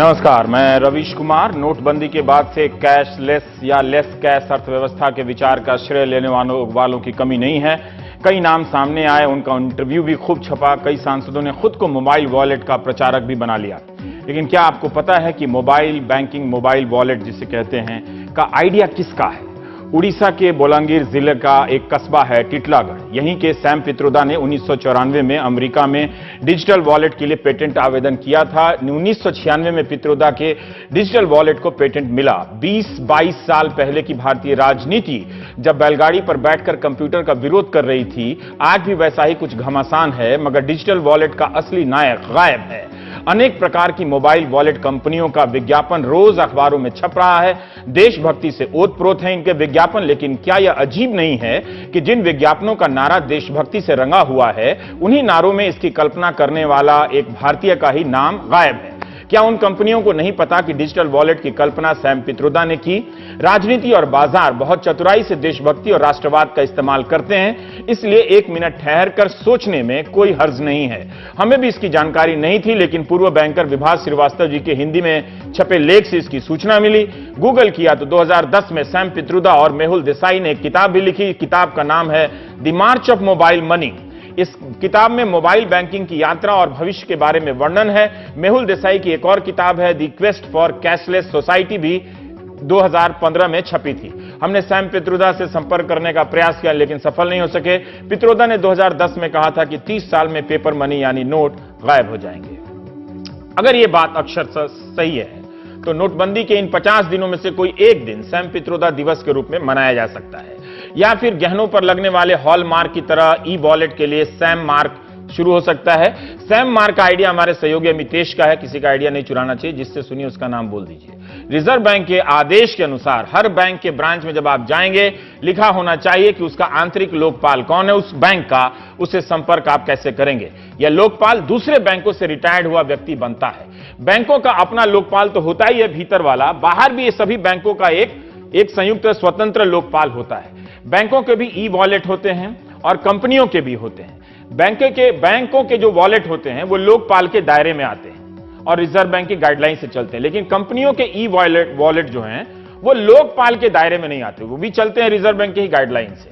नमस्कार, मैं रवीश कुमार। नोटबंदी के बाद से कैशलेस या लेस कैश अर्थव्यवस्था के विचार का श्रेय लेने वालों की कमी नहीं है। कई नाम सामने आए, उनका इंटरव्यू भी खूब छपा। कई सांसदों ने खुद को मोबाइल वॉलेट का प्रचारक भी बना लिया। लेकिन क्या आपको पता है कि मोबाइल बैंकिंग, मोबाइल वॉलेट जिसे कहते हैं, का आइडिया किसका है? उड़ीसा के बोलांगीर जिले का एक कस्बा है टिटलागढ़। यहीं के सैम पित्रोदा ने 1994 में अमेरिका में डिजिटल वॉलेट के लिए पेटेंट आवेदन किया था। 1996 में पित्रोदा के डिजिटल वॉलेट को पेटेंट मिला। 20-22 साल पहले की भारतीय राजनीति जब बैलगाड़ी पर बैठकर कंप्यूटर का विरोध कर रही थी, आज भी वैसा ही कुछ घमासान है, मगर डिजिटल वॉलेट का असली नायक गायब है। अनेक प्रकार की मोबाइल वॉलेट कंपनियों का विज्ञापन रोज अखबारों में छप रहा है। देशभक्ति से ओतप्रोत है इनके विज्ञापन। लेकिन क्या यह अजीब नहीं है कि जिन विज्ञापनों का नारा देशभक्ति से रंगा हुआ है, उन्हीं नारों में इसकी कल्पना करने वाला एक भारतीय का ही नाम गायब है? क्या उन कंपनियों को नहीं पता कि डिजिटल वॉलेट की कल्पना सैम पित्रोदा ने की? राजनीति और बाजार बहुत चतुराई से देशभक्ति और राष्ट्रवाद का इस्तेमाल करते हैं, इसलिए एक मिनट ठहरकर सोचने में कोई हर्ज नहीं है। हमें भी इसकी जानकारी नहीं थी, लेकिन पूर्व बैंकर विभास श्रीवास्तव जी के हिंदी में छपे लेख से इसकी सूचना मिली। गूगल किया तो 2010 में सैम पित्रोदा और मेहुल देसाई ने एक किताब भी लिखी। किताब का नाम है the March of mobile money. इस किताब में मोबाइल बैंकिंग की यात्रा और भविष्य के बारे में वर्णन है। मेहुल देसाई की एक और किताब है the quest for cashless society, भी 2015 में छपी थी। हमने सैम पित्रोदा से संपर्क करने का प्रयास किया, लेकिन सफल नहीं हो सके। पित्रोदा ने 2010 में कहा था कि 30 साल में पेपर मनी यानी नोट गायब हो जाएंगे। अगर यह बात अक्षर सही है तो नोटबंदी के इन 50 दिनों में से कोई एक दिन सैम पित्रोदा दिवस के रूप में मनाया जा सकता है, या फिर गहनों पर लगने वाले हॉल मार्क की तरह ई वॉलेट के लिए सैम मार्क शुरू हो सकता है। सैम मार्क का आइडिया हमारे सहयोगी अमितेश का है। किसी का आइडिया नहीं चुराना चाहिए, जिससे सुनिए उसका नाम बोल दीजिए। रिजर्व बैंक के आदेश के अनुसार हर बैंक के ब्रांच में जब आप जाएंगे, लिखा होना चाहिए कि उसका आंतरिक लोकपाल कौन है उस बैंक का, उससे संपर्क आप कैसे करेंगे। यह लोकपाल दूसरे बैंकों से रिटायर्ड हुआ व्यक्ति बनता है। बैंकों का अपना लोकपाल तो होता ही है भीतर वाला, बाहर भी ये सभी बैंकों का एक संयुक्त स्वतंत्र लोकपाल होता है। बैंकों के भी ई वॉलेट होते हैं और कंपनियों के भी होते हैं। बैंकों के जो वॉलेट होते हैं वो लोकपाल के दायरे में आते हैं और रिजर्व बैंक की गाइडलाइन से चलते हैं। लेकिन कंपनियों के ई वॉलेट जो हैं वो लोकपाल के दायरे में नहीं आते, वो भी चलते हैं रिजर्व बैंक की ही गाइडलाइन से।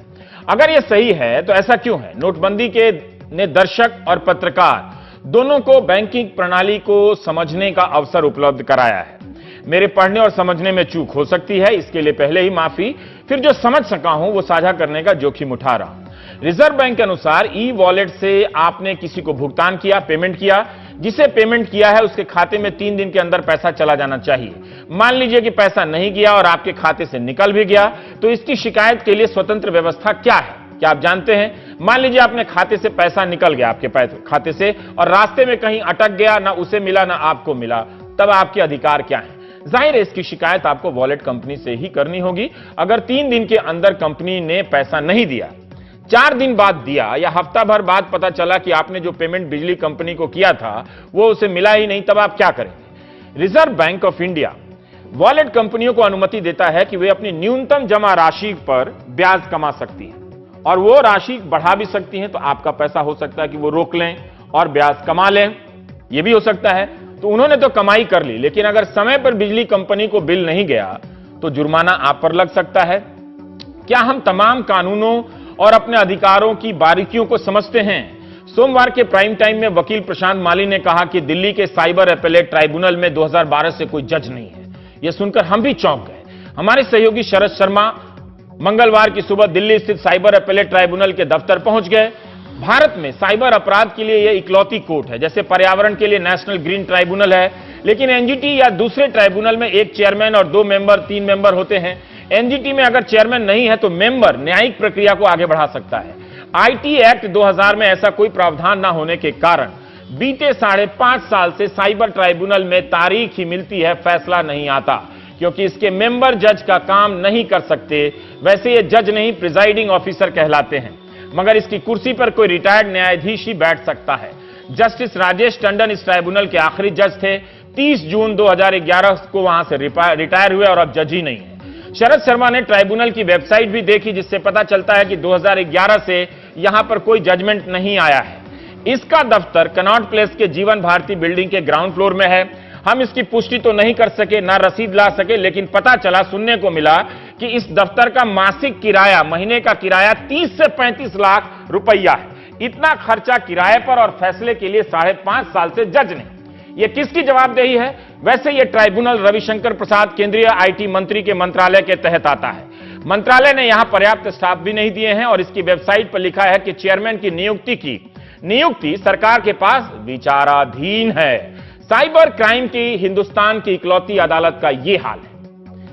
अगर ये सही है तो ऐसा क्यों है? नोटबंदी के ने दर्शक और पत्रकार दोनों को बैंकिंग प्रणाली को समझने का अवसर उपलब्ध कराया है। मेरे पढ़ने और समझने में चूक हो सकती है, इसके लिए पहले ही माफी। फिर जो समझ सका हूं वो साझा करने का जोखिम उठा रहा हूं। रिजर्व बैंक के अनुसार ई वॉलेट से आपने किसी को भुगतान किया, पेमेंट किया, जिसे पेमेंट किया है उसके खाते में 3 दिन के अंदर पैसा चला जाना चाहिए। मान लीजिए कि पैसा नहीं गया और आपके खाते से निकल भी गया, तो इसकी शिकायत के लिए स्वतंत्र व्यवस्था क्या है? क्या आप जानते हैं? मान लीजिए आपने खाते से पैसा निकल गया, आपके खाते से, और रास्ते में कहीं अटक गया, ना उसे मिला ना आपको मिला, तब आपके अधिकार क्या है? जाहिर है इसकी शिकायत आपको वॉलेट कंपनी से ही करनी होगी। अगर 3 दिन के अंदर कंपनी ने पैसा नहीं दिया, 4 दिन बाद दिया, या हफ्ता भर बाद पता चला कि आपने जो पेमेंट बिजली कंपनी को किया था वो उसे मिला ही नहीं, तब आप क्या करेंगे? Reserve bank of India wallet कंपनियों को अनुमति देता है कि वे अपनी न्यूनतम जमा राशि पर ब्याज कमा सकती हैं और वो राशि बढ़ा भी सकती हैं। तो आपका पैसा हो सकता है कि वो रोक लें और ब्याज कमा लें, यह भी हो सकता है। तो उन्होंने तो कमाई कर ली, लेकिन अगर समय पर बिजली कंपनी को बिल नहीं गया तो जुर्माना आप पर लग सकता है। क्या हम तमाम कानूनों और अपने अधिकारों की बारीकियों को समझते हैं? सोमवार के प्राइम टाइम में वकील प्रशांत माली ने कहा कि दिल्ली के साइबर एपेलेट ट्राइब्यूनल में 2012 से कोई जज नहीं है। यह सुनकर हम भी चौंक गए। हमारे सहयोगी शरद शर्मा मंगलवार की सुबह दिल्ली स्थित साइबर एपेलेट ट्राइब्यूनल के दफ्तर पहुंच गए। भारत में साइबर अपराध के लिए यह इकलौती कोर्ट है। जैसे पर्यावरण के लिए नेशनल ग्रीन ट्राइब्यूनल है, लेकिन एनजीटी या दूसरे ट्राइब्यूनल में एक चेयरमैन और 2 मेंबर, 3 मेंबर होते हैं। एनजीटी में अगर चेयरमैन नहीं है तो मेंबर न्यायिक प्रक्रिया को आगे बढ़ा सकता है। आईटी एक्ट 2000 में ऐसा कोई प्रावधान न होने के कारण बीते 5.5 साल से साइबर ट्राइब्यूनल में तारीख ही मिलती है, फैसला नहीं आता, क्योंकि इसके मेंबर जज का काम नहीं कर सकते। वैसे ये जज नहीं, प्रिजाइडिंग ऑफिसर कहलाते हैं, मगर इसकी कुर्सी पर कोई रिटायर्ड न्यायाधीश ही बैठ सकता है। जस्टिस राजेश टंडन इस ट्राइब्यूनल के आखिरी जज थे। 30 जून 2011 को वहां से रिटायर हुए और अब जज ही नहीं है। शरद शर्मा ने ट्राइब्यूनल की वेबसाइट भी देखी, जिससे पता चलता है कि 2011 से यहां पर कोई जजमेंट नहीं आया है। इसका दफ्तर कनॉट प्लेस के जीवन भारती बिल्डिंग के ग्राउंड फ्लोर में है। हम इसकी पुष्टि तो नहीं कर सके, ना रसीद ला सके, लेकिन पता चला, सुनने को मिला कि इस दफ्तर का मासिक किराया, महीने का किराया 30 से 35 लाख रुपया है। इतना खर्चा किराए पर और फैसले के लिए 5.5 साल से जज ने। यह किसकी जवाबदेही है? वैसे यह ट्राइब्यूनल रविशंकर प्रसाद केंद्रीय आईटी मंत्री के मंत्रालय के तहत आता है। मंत्रालय ने यहां पर्याप्त स्टाफ भी नहीं दिए हैं और इसकी वेबसाइट पर लिखा है कि चेयरमैन की नियुक्ति सरकार के पास विचाराधीन है। साइबर क्राइम की हिंदुस्तान की इकलौती अदालत का यह हाल है।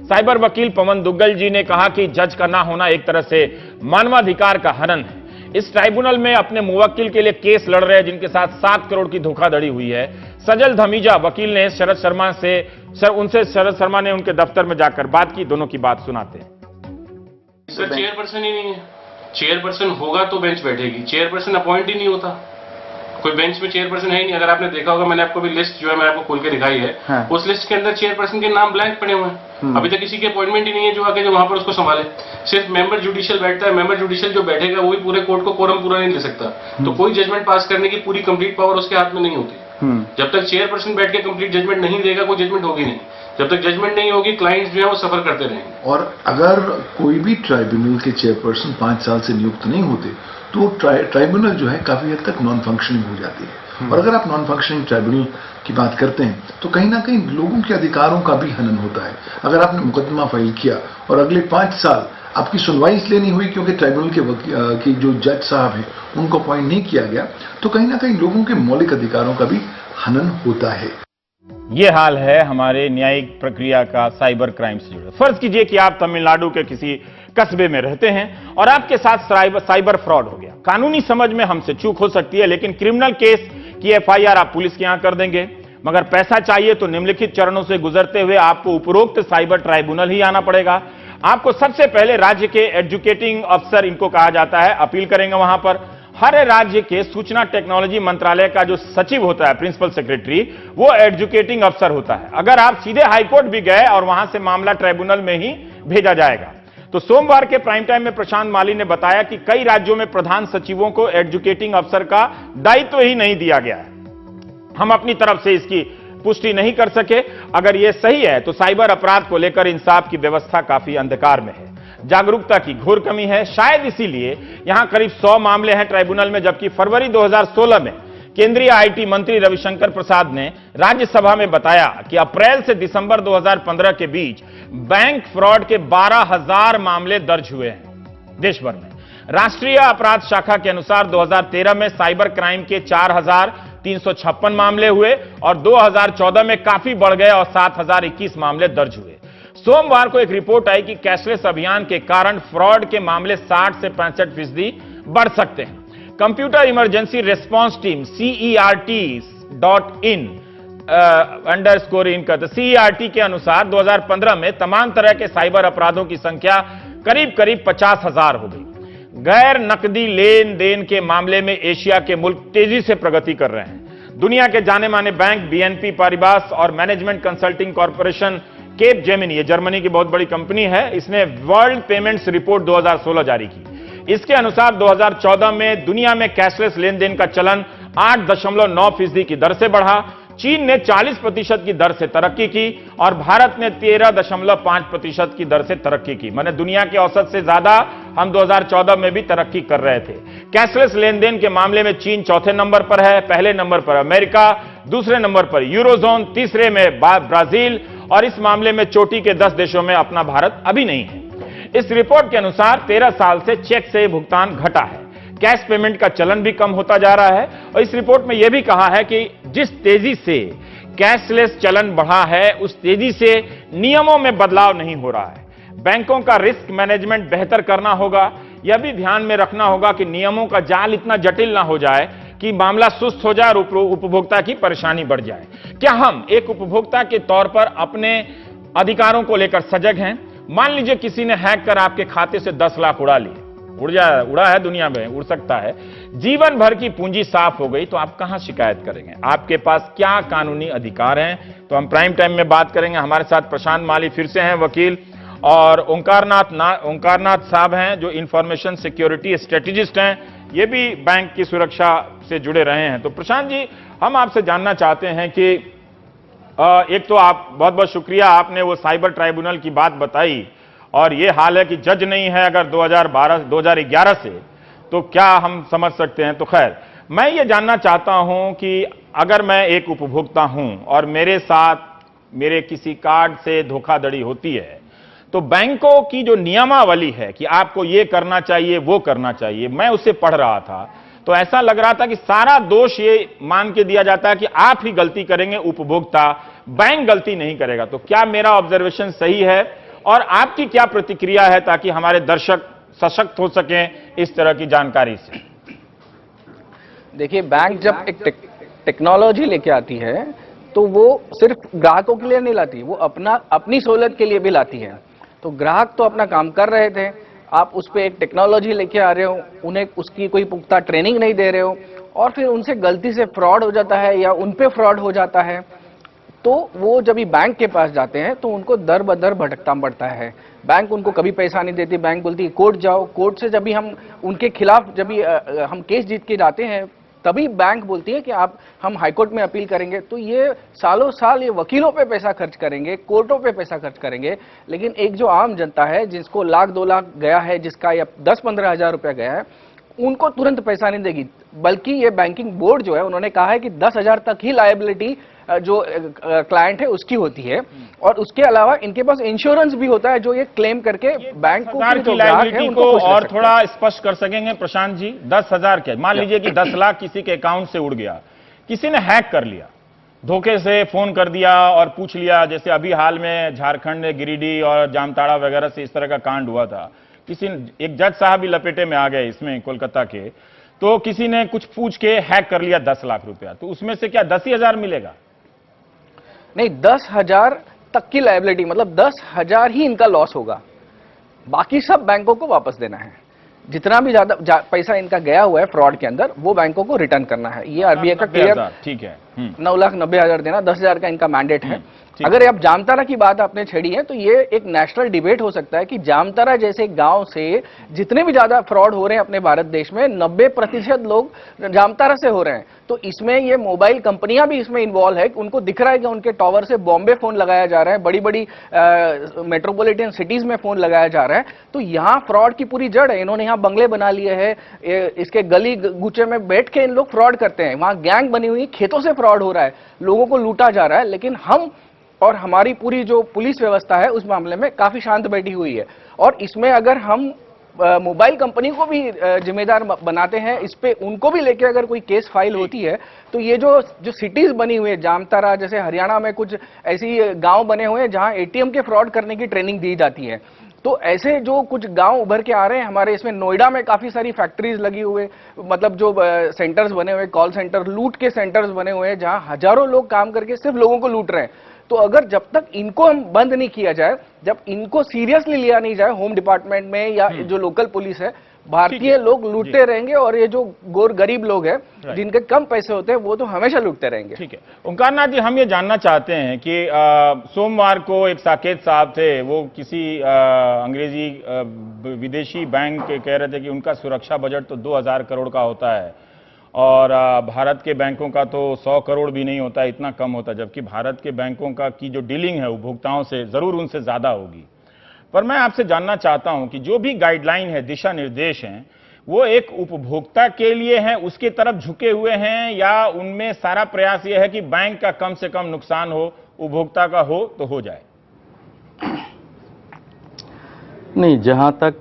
साइबर वकील पवन दुग्गल जी ने कहा कि जज का ना होना एक तरह से मानवाधिकार का हनन है। इस ट्राइब्यूनल में अपने मुवक्किल के लिए केस लड़ रहे हैं जिनके साथ 7 करोड़ की धोखाधड़ी हुई है। सजल धमीजा वकील ने शरद शर्मा ने उनके दफ्तर में जाकर बात की। दोनों की बात सुनाते हैं। सर, चेयरपर्सन ही नहीं है। चेयरपर्सन होगा तो बेंच बैठेगी, चेयरपर्सन अपॉइंट ही नहीं होता। कोई बेंच में चेयरपर्सन है ही नहीं। अगर आपने देखा होगा, मैंने आपको भी लिस्ट जो है मैं आपको खोल के दिखाई है। हाँ। उस लिस्ट के अंदर चेयरपर्सन के नाम ब्लैंक पड़े हुए हैं। अभी तक किसी की अपॉइंटमेंट ही नहीं है जो आके जो वहां पर उसको संभाले। सिर्फ मेंबर जुडिशियल बैठता है। मेंबर जुडिशियल जो बैठेगा वही पूरे कोर्ट को कोरम पूरा नहीं दे सकता। तो कोई जजमेंट पास करने की पूरी कंप्लीट पावर उसके हाथ में नहीं होती। जब तक चेयरपर्सन बैठ के कंप्लीट जजमेंट नहीं देगा, कोई जजमेंट होगी नहीं। जब तक जजमेंट नहीं होगी, क्लाइंट्स जो है वो सफर करते रहेंगे। और अगर कोई भी ट्राइब्यूनल के चेयरपर्सन 5 साल से नियुक्त नहीं होते तो ट्राइब्यूनल जो है काफी हद तक नॉन फंक्शनिंग हो जाती है। और अगर आप नॉन फंक्शनिंग ट्राइब्यूनल की बात करते हैं तो कहीं ना कहीं लोगों के अधिकारों का भी हनन होता है। अगर आपने मुकदमा फाइल किया और अगले 5 साल आपकी सुनवाई इसलिए नहीं हुई क्योंकि ट्राइब्यूनल के जो जज साहब हैं उनको अपॉइंट नहीं किया गया, तो कहीं ना कहीं लोगों के मौलिक अधिकारों का भी हनन होता है। यह हाल है हमारे न्यायिक प्रक्रिया का साइबर क्राइम से जुड़े। फर्ज कीजिए कि आप तमिलनाडु के किसी कस्बे में रहते हैं और आपके साथ साइबर फ्रॉड हो गया। कानूनी समझ में हमसे चूक हो सकती है, लेकिन क्रिमिनल केस की एफआईआर आप पुलिस के यहां कर देंगे। मगर पैसा चाहिए तो निम्नलिखित चरणों से गुजरते हुए आपको उपरोक्त साइबर ट्राइब्यूनल ही आना पड़ेगा। आपको सबसे पहले राज्य के एजुकेटिंग अफसर, इनको कहा जाता है, अपील करेंगे वहां पर। हर राज्य के सूचना टेक्नोलॉजी मंत्रालय का जो सचिव होता है, प्रिंसिपल सेक्रेटरी, वो एजुकेटिंग अफसर होता है। अगर आप सीधे हाईकोर्ट भी गए और वहां से मामला ट्राइब्यूनल में ही भेजा जाएगा। तो सोमवार के प्राइम टाइम में प्रशांत माली ने बताया कि कई राज्यों में प्रधान सचिवों को एजुकेटिंग अफसर का दायित्व ही नहीं दिया गया है। हम अपनी तरफ से इसकी पुष्टि नहीं कर सके। अगर यह सही है तो साइबर अपराध को लेकर इंसाफ की व्यवस्था काफी अंधकार में है। जागरूकता की घोर कमी है। शायद इसीलिए यहां करीब 100 मामले हैं ट्राइब्यूनल में, जबकि फरवरी 2016 में केंद्रीय आईटी मंत्री रविशंकर प्रसाद ने राज्यसभा में बताया कि अप्रैल से दिसंबर 2015 के बीच बैंक फ्रॉड के 12,000 मामले दर्ज हुए हैं देश भर में। राष्ट्रीय अपराध शाखा के अनुसार 2013 में साइबर क्राइम के 4,356 मामले हुए और 2014 में काफी बढ़ गए और 7,021 मामले दर्ज हुए। सोमवार को एक रिपोर्ट आई कि कैशलेस अभियान के कारण फ्रॉड के मामले 60 से 65% बढ़ सकते हैं। Computer emergency response team CERT.in CERT के अनुसार 2015 में तमाम तरह के साइबर अपराधों की संख्या करीब 50,000 हो गई। गैर नकदी लेन देन के मामले में एशिया के मुल्क तेजी से प्रगति कर रहे हैं। दुनिया के जाने माने बैंक BNP पारिबास और management consulting corporation Capgemini, ये जर्मनी की बहुत बड़ी कंपनी है, इसने वर्ल्ड पेमेंट्स रिपोर्ट 2016 जारी की। इसके अनुसार 2014 में दुनिया में कैशलेस लेन देन का चलन 8.9% की दर से बढ़ा। चीन ने 40% की दर से तरक्की की और भारत ने 13.5% की दर से तरक्की की। माने दुनिया के औसत से ज्यादा हम 2014 में भी तरक्की कर रहे थे। कैशलेस लेन देन के मामले में चीन चौथे नंबर पर है, पहले नंबर पर अमेरिका, दूसरे नंबर पर यूरोजोन, तीसरे में ब्राजील और इस मामले में चोटी के 10 देशों में अपना भारत अभी नहीं है। इस रिपोर्ट के अनुसार 13 साल से चेक से भुगतान घटा है। कैश पेमेंट का चलन भी कम होता जा रहा है और इस रिपोर्ट में यह भी कहा है कि जिस तेजी से कैशलेस चलन बढ़ा है उस तेजी से नियमों में बदलाव नहीं हो रहा है। बैंकों का रिस्क मैनेजमेंट बेहतर करना होगा। यह भी ध्यान में रखना होगा कि नियमों का जाल इतना जटिल ना हो जाए कि मामला सुस्त हो जाए और उपभोक्ता की परेशानी बढ़ जाए। क्या हम एक उपभोक्ता के तौर पर अपने अधिकारों को लेकर सजग हैं? मान लीजिए किसी ने हैक कर आपके खाते से 10 लाख उड़ा लिए। उड़ा है, दुनिया में उड़ सकता है। जीवन भर की पूंजी साफ हो गई तो आप कहां शिकायत करेंगे? आपके पास क्या कानूनी अधिकार हैं? तो हम प्राइम टाइम में बात करेंगे। हमारे साथ प्रशांत माली फिर से हैं, वकील, और ओंकारनाथ साहब हैं जो इंफॉर्मेशन सिक्योरिटी स्ट्रेटेजिस्ट हैं, ये भी बैंक की सुरक्षा से जुड़े रहे हैं। तो प्रशांत जी, हम आपसे जानना चाहते हैं कि एक तो आप बहुत बहुत शुक्रिया, आपने वो साइबर ट्राइब्यूनल की बात बताई और ये हाल है कि जज नहीं है अगर 2011 से, तो क्या हम समझ सकते हैं। तो खैर, मैं ये जानना चाहता हूं कि अगर मैं एक उपभोक्ता हूं और मेरे साथ मेरे किसी कार्ड से धोखाधड़ी होती है, तो बैंकों की जो नियमावली है कि आपको ये करना चाहिए वो करना चाहिए, मैं उसे पढ़ रहा था तो ऐसा लग रहा था कि सारा दोष ये मान के दिया जाता है कि आप ही गलती करेंगे उपभोक्ता, बैंक गलती नहीं करेगा। तो क्या मेरा ऑब्जर्वेशन सही है और आपकी क्या प्रतिक्रिया है ताकि हमारे दर्शक सशक्त हो सकें इस तरह की जानकारी से? देखिए, बैंक जब एक टेक्नोलॉजी लेके आती है तो वो सिर्फ ग्राहकों के लिए नहीं लाती, वो अपनी सहूलियत के लिए भी लाती है। तो ग्राहक तो अपना काम कर रहे थे, आप उस पर एक टेक्नोलॉजी लेके आ रहे हो, उन्हें उसकी कोई पुख्ता ट्रेनिंग नहीं दे रहे हो और फिर उनसे गलती से फ्रॉड हो जाता है या उन पे फ्रॉड हो जाता है, तो वो जब भी बैंक के पास जाते हैं तो उनको दर बदर भटकना पड़ता है। बैंक उनको कभी पैसा नहीं देती, बैंक बोलती है कोर्ट जाओ, कोर्ट से जब भी हम उनके खिलाफ जब भी हम केस जीत के जाते हैं तभी बैंक बोलती है कि हम हाईकोर्ट में अपील करेंगे। तो ये सालों साल ये वकीलों पे पैसा खर्च करेंगे, कोर्टों पे पैसा खर्च करेंगे, लेकिन एक जो आम जनता है जिसको लाख 2 लाख गया है, जिसका या 10-15 हजार रुपया गया है, उनको तुरंत पैसा नहीं देगी। बल्कि ये बैंकिंग बोर्ड जो है उन्होंने कहा है कि 10,000 तक ही लायबिलिटी जो क्लाइंट है उसकी होती है और उसके अलावा इनके पास इंश्योरेंस भी होता है जो ये क्लेम करके बैंक को की लायबिलिटी को और थोड़ा स्पष्ट कर सकेंगे प्रशांत जी? 10,000 के, मान लीजिए कि 10 लाख किसी के अकाउंट से उड़ गया, किसी ने हैक कर लिया, धोखे से फोन कर दिया और पूछ लिया, जैसे अभी हाल में झारखंड में गिरिडीह और जामताड़ा वगैरह से इस तरह का कांड हुआ था, एक जज साहब भी लपेटे में आ गए इसमें कोलकाता के, तो किसी ने कुछ पूछ के हैक कर लिया 10 लाख रुपया, तो उसमें से क्या 10,000 मिलेगा? नहीं, 10,000 तक की लायबिलिटी, मतलब 10,000 ही इनका लॉस होगा, बाकी सब बैंकों को वापस देना है। जितना भी ज्यादा पैसा इनका गया हुआ है फ्रॉड के अंदर वो बैंकों को रिटर्न करना है। ये आरबीआई का क्लियर, ठीक है, 9,90,000 देना, 10,000 का इनका मैंडेट है। अगर आप जामताड़ा की बात आपने छेड़ी है तो ये एक नेशनल डिबेट हो सकता है कि जामताड़ा जैसे गांव से जितने भी ज्यादा फ्रॉड हो रहे हैं अपने भारत देश में 90% लोग जामताड़ा से हो रहे हैं। तो इसमें ये मोबाइल कंपनियां भी इसमें इन्वॉल्व है, उनको दिख रहा है कि उनके टावर से बॉम्बे फोन लगाया जा रहा है, बड़ी बड़ी मेट्रोपॉलिटन सिटीज में फोन लगाया जा रहा है। तो यहाँ फ्रॉड की पूरी जड़ है। इन्होंने यहाँ बंगले बना लिए हैं, इसके गली गुचे में बैठ के इन लोग फ्रॉड करते हैं, वहां गैंग बनी हुई, खेतों से फ्रॉड हो रहा है, लोगों को लूटा जा रहा है। लेकिन हम और हमारी पूरी जो पुलिस व्यवस्था है उस मामले में काफी शांत बैठी हुई है। और इसमें अगर हम मोबाइल कंपनी को भी जिम्मेदार बनाते हैं, इस पे उनको भी लेके अगर कोई केस फाइल होती है तो ये जो सिटीज बनी हुई है, जामताड़ा जैसे हरियाणा में कुछ ऐसी गांव बने हुए हैं जहां एटीएम के फ्रॉड करने की ट्रेनिंग दी जाती है। तो ऐसे जो कुछ गांव उभर के आ रहे हैं हमारे, इसमें नोएडा में काफी सारी फैक्ट्रीज लगी हुए, मतलब जो सेंटर्स बने हुए, कॉल सेंटर, लूट के सेंटर्स बने हुए हैं जहां हजारों लोग काम करके सिर्फ लोगों को लूट रहे हैं। तो अगर जब तक इनको हम बंद नहीं किया जाए, जब इनको सीरियसली लिया नहीं जाए होम डिपार्टमेंट में या जो लोकल पुलिस है, भारतीय लोग लूटते रहेंगे और ये जो गरीब लोग हैं जिनके कम पैसे होते हैं वो तो हमेशा लूटते रहेंगे। ठीक है ओंकार नाथ जी, हम ये जानना चाहते हैं कि सोमवार को एक साकेत साहब थे, वो किसी अंग्रेजी विदेशी बैंक के कह रहे थे कि उनका सुरक्षा बजट तो 2,000 करोड़ का होता है और भारत के बैंकों का तो 100 करोड़ भी नहीं होता, इतना कम होता, जबकि भारत के बैंकों का की जो डीलिंग है उपभोक्ताओं से जरूर उनसे ज्यादा होगी। पर मैं आपसे जानना चाहता हूं कि जो भी गाइडलाइन है, दिशा निर्देश हैं, वो एक उपभोक्ता के लिए हैं, उसकी तरफ झुके हुए हैं, या उनमें सारा प्रयास ये है कि बैंक का कम से कम नुकसान हो, उपभोक्ता का हो तो हो जाए? नहीं, जहां तक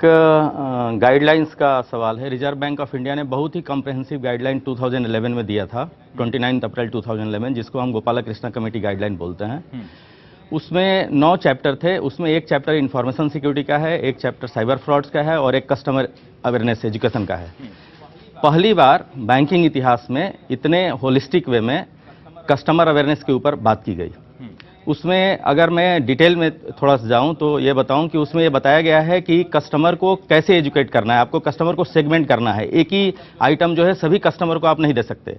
गाइडलाइंस का सवाल है, रिजर्व बैंक ऑफ इंडिया ने बहुत ही कॉम्प्रिहेंसिव गाइडलाइन 2011 में दिया था, 29 अप्रैल 2011, जिसको हम गोपाला कृष्णा कमेटी गाइडलाइन बोलते हैं। उसमें 9 चैप्टर थे, उसमें एक चैप्टर इंफॉर्मेशन सिक्योरिटी का है, एक चैप्टर साइबर फ्रॉड्स का है और एक कस्टमर अवेयरनेस एजुकेशन का है। पहली बार बैंकिंग इतिहास में इतने होलिस्टिक वे में कस्टमर अवेयरनेस के ऊपर बात की गई। उसमें अगर मैं डिटेल में थोड़ा सा जाऊं तो ये बताऊं कि उसमें ये बताया गया है कि कस्टमर को कैसे एजुकेट करना है, आपको कस्टमर को सेगमेंट करना है। एक ही आइटम जो है सभी कस्टमर को आप नहीं दे सकते,